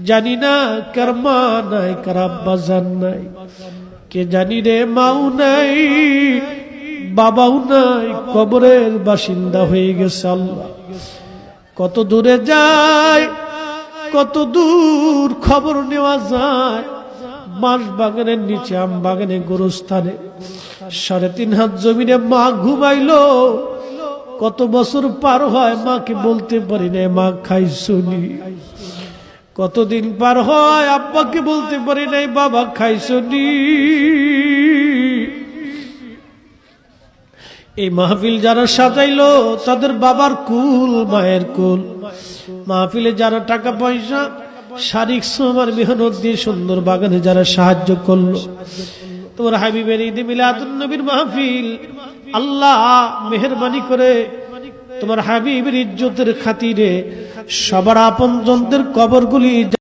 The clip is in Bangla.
জানি না কার মা নাই, কার আব্বা জান নাই, কে জানি রে মাও নাই, বাবাও নাই, কবরের বাসিন্দা হয়ে গেছে। আল্লাহ কত দূরে যায়, কত দূর খবর নেওয়া যায়। বাঁশ বাগানের নিচে, আম বাগানে, গোরস্থানে 3.5 হাত জমিনে মা ঘুমাইলো। কত বছর পার হয়, মাকে বলতে পারি না মা খাইছনি। কতদিন পার হয়, আব্বাকে বলতে পারি নাই বাবা খাইছনি। এই মাহফিল যারা সাজাইলো তাদের বাবার কুল, মায়ের কুল। মাহফিলে যারা টাকা পয়সা, শারীরিক শ্রম আর মেহনত দিয়ে সুন্দর বাগানে যারা সাহায্য করলো, তোমার হাবিবের ঈদে মিলাদুন নবীর মাহফিল, আল্লাহ মেহেরবানি করে তোমার হাবিবের ইজ্জতের খাতিরে সবার আপনজনদের কবরগুলি